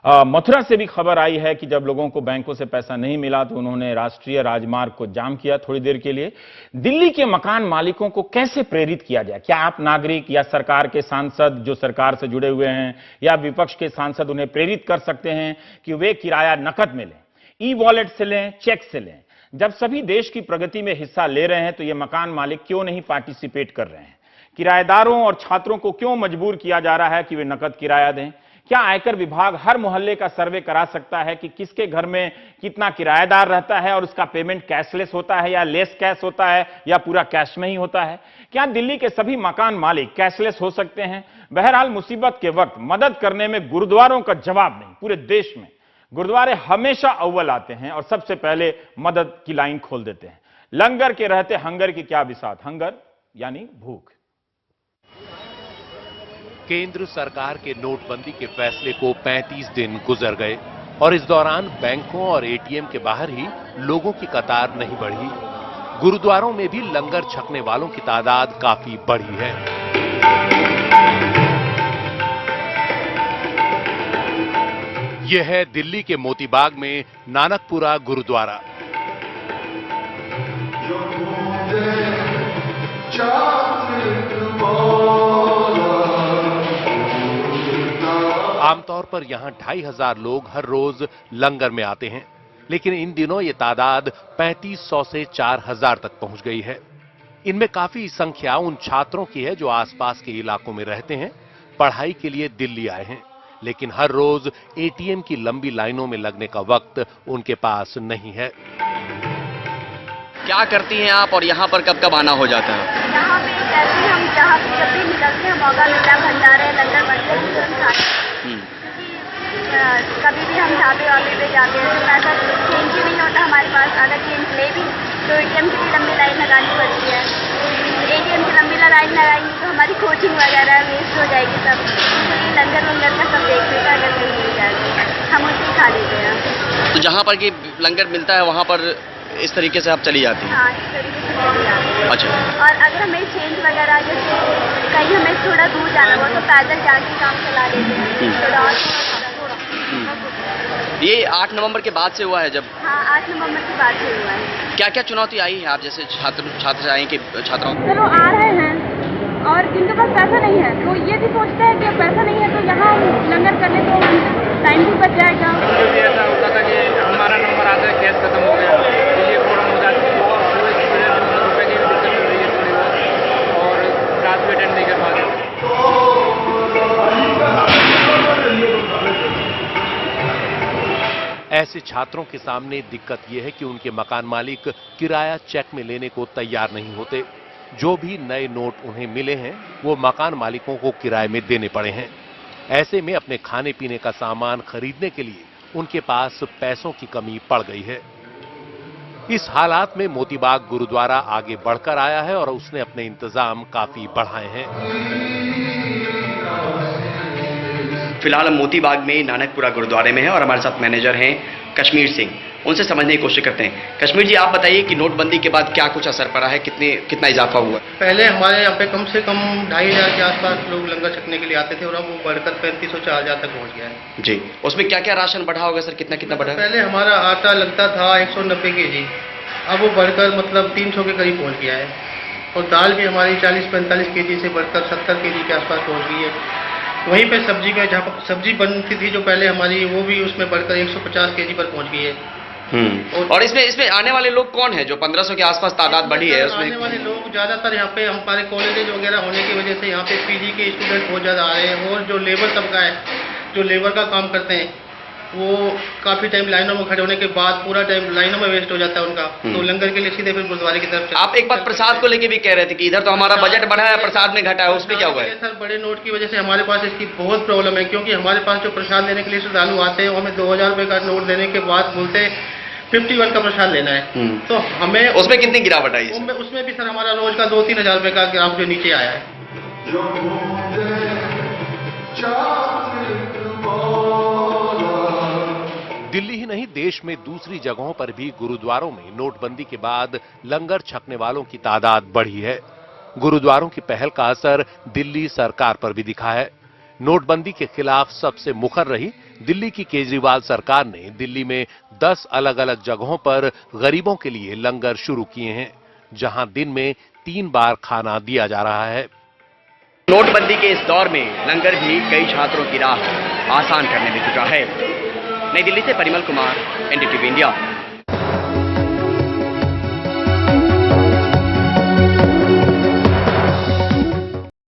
मथुरा से भी खबर आई है कि जब लोगों को बैंकों से पैसा नहीं मिला तो उन्होंने राष्ट्रीय राजमार्ग को जाम किया थोड़ी देर के लिए। दिल्ली के मकान मालिकों को कैसे प्रेरित किया जाए? क्या आप नागरिक या सरकार के सांसद जो सरकार से जुड़े हुए हैं या विपक्ष के सांसद उन्हें प्रेरित कर सकते हैं कि वे किराया नकद में लें, ई वॉलेट से लें, चेक से लें? जब सभी देश की प्रगति में हिस्सा ले रहे हैं तो ये मकान मालिक क्यों नहीं पार्टिसिपेट कर रहे हैं? किराएदारों और छात्रों को क्यों मजबूर किया जा रहा है कि वे नकद किराया दें? क्या आयकर विभाग हर मोहल्ले का सर्वे करा सकता है कि किसके घर में कितना किराएदार रहता है और उसका पेमेंट कैशलेस होता है या लेस कैश होता है या पूरा कैश में ही होता है? क्या दिल्ली के सभी मकान मालिक कैशलेस हो सकते हैं? बहरहाल मुसीबत के वक्त मदद करने में गुरुद्वारों का जवाब नहीं। पूरे देश में गुरुद्वारे हमेशा अव्वल आते हैं और सबसे पहले मदद की लाइन खोल देते हैं। लंगर के रहते हंगर की क्या बिसात, हंगर यानी भूख। केंद्र सरकार के नोटबंदी के फैसले को 35 दिन गुजर गए और इस दौरान बैंकों और एटीएम के बाहर ही लोगों की कतार नहीं बढ़ी। गुरुद्वारों में भी लंगर छकने वालों की तादाद काफी बढ़ी है। यह है दिल्ली के मोतीबाग में नानकपुरा गुरुद्वारा। आमतौर पर यहां 2500 लोग हर रोज लंगर में आते हैं, लेकिन इन दिनों ये तादाद 3500 से 4000 तक पहुंच गई है। इनमें काफी संख्या उन छात्रों की है जो आसपास के इलाकों में रहते हैं, पढ़ाई के लिए दिल्ली आए हैं, लेकिन हर रोज एटीएम की लंबी लाइनों में लगने का वक्त उनके पास नहीं है। क्या करती हैं आप और यहाँ पर कब कब आना हो जाता है? यहाँ पे जैसे हम जहाँ जब भी निकलते हैं मौका मिलता है, भंडारे लंगर बनते हैं, कभी भी हम ढाबे वाबे पे जाते हैं तो पैसा चेंज ही नहीं होता हमारे पास। अगर चेंज ले भी तो एटीएम की भी लंबी लाइन लगानी पड़ती है। एटीएम की लंबी लाइन लगाएंगे तो हमारी कोचिंग वगैरह वेस्ट हो जाएगी सब। इसलिए लंगर वंगर का सब देखने का अगर कहीं मिल जाए हम उसे खा लेते हैं। तो जहाँ पर कि लंगर मिलता है वहाँ पर इस तरीके से आप चली जाती हैं? हाँ, इस तरीके से चली जाती हैं। अच्छा। और अगर हमें चेंज वगैरह जैसे कहीं हमें थोड़ा दूर जाना हो तो पैदल जाके काम चला लेते हैं। थोड़ा ये 8 नवंबर के बाद से हुआ है जब? हाँ, 8 नवंबर के बाद से हुआ है। क्या क्या चुनौती आई है आप जैसे छात्र आए कि छात्राओं? चलो आ रहे हैं और जिनके पास पैसा नहीं है तो ये भी सोचते हैं कि पैसा नहीं है तो यहाँ लंगर करने तो टाइम भी बच जाएगा। कभी ऐसा होता था कि हमारा नंबर आता है, कैश खत्म हो गया, ये प्रॉब्लम हो जाती है रुपए की दिक्कत हो रही है थोड़ी बहुत और क्लास भी अटेंड नहीं कर पाते। ऐसे छात्रों के सामने दिक्कत यह है कि उनके मकान मालिक किराया चेक में लेने को तैयार नहीं होते। जो भी नए नोट उन्हें मिले हैं वो मकान मालिकों को किराए में देने पड़े हैं। ऐसे में अपने खाने पीने का सामान खरीदने के लिए उनके पास पैसों की कमी पड़ गई है। इस हालात में मोतीबाग गुरुद्वारा आगे बढ़कर आया है और उसने अपने इंतजाम काफी बढ़ाए हैं। फिलहाल हम मोतीबाग में नानकपुरा गुरुद्वारे में हैं और हमारे साथ मैनेजर हैं कश्मीर सिंह। उनसे समझने की कोशिश करते हैं। कश्मीर जी, आप बताइए कि नोटबंदी के बाद क्या कुछ असर पड़ा है, कितना इजाफा हुआ? पहले हमारे यहाँ पे कम से कम 2500 के आसपास लोग लंगर छकने के लिए आते थे और अब वो बढ़कर 3500-4000 तक पहुँच गया है। जी, उसमें क्या क्या राशन बढ़ा होगा सर, कितना कितना बढ़ा? पहले हमारा आटा लगता था 190 kg, अब वो बढ़कर मतलब 300 के करीब पहुँच गया है। और दाल भी हमारी 40-45 kg से बढ़कर 70 kg के आसपास पहुँच गई है। वहीं पे सब्जी में जहाँ पर सब्जी बनती थी जो पहले हमारी, वो भी उसमें बढ़कर 150 kg पर पहुँच गई है। और इसमें आने वाले लोग कौन है जो 1500 के आसपास तादाद बढ़ी है? उसमें आने वाले लोग ज्यादातर यहाँ पे हमारे कॉलेजेज वगैरह होने की वजह से यहाँ पे पीजी के स्टूडेंट बहुत ज्यादा आ रहे हैं और जो लेबर तबका है, जो लेबर का काम करते हैं, वो काफी टाइम लाइनों में खड़े होने के बाद पूरा टाइम लाइनों में वेस्ट हो जाता है उनका, तो लंगर के लिए सीधे फिर गुरुद्वारे की तरफ। आप एक बार प्रसाद को लेके भी कह रहे थे कि इधर तो हमारा बजट बढ़ा है, प्रसाद में घटा है, उस पर क्या हुआ है? सर, बड़े नोट की वजह से हमारे पास इसकी बहुत प्रॉब्लम है, क्योंकि हमारे पास जो प्रसाद लेने के लिए श्रद्धालु आते हैं हमें 2000 रुपए का नोट देने के बाद बोलते 51 का प्रसाद लेना है। तो हमें उसमें कितनी गिरावट आई? उसमें भी सर हमारा रोज का 2-3 हजार रुपए का ग्राम जो नीचे आया है। जो दिल्ली ही नहीं, देश में दूसरी जगहों पर भी गुरुद्वारों में नोटबंदी के बाद लंगर छकने वालों की तादाद बढ़ी है। गुरुद्वारों की पहल का असर दिल्ली सरकार पर भी दिखा है। नोटबंदी के खिलाफ सबसे मुखर रही दिल्ली की केजरीवाल सरकार ने दिल्ली में 10 अलग-अलग जगहों पर गरीबों के लिए लंगर शुरू किए हैं, जहां दिन में 3 बार खाना दिया जा रहा है। नोटबंदी के इस दौर में लंगर भी कई छात्रों की राह आसान करने में जुटा है। नई दिल्ली से परिमल कुमार, एनडीटीवी इंडिया।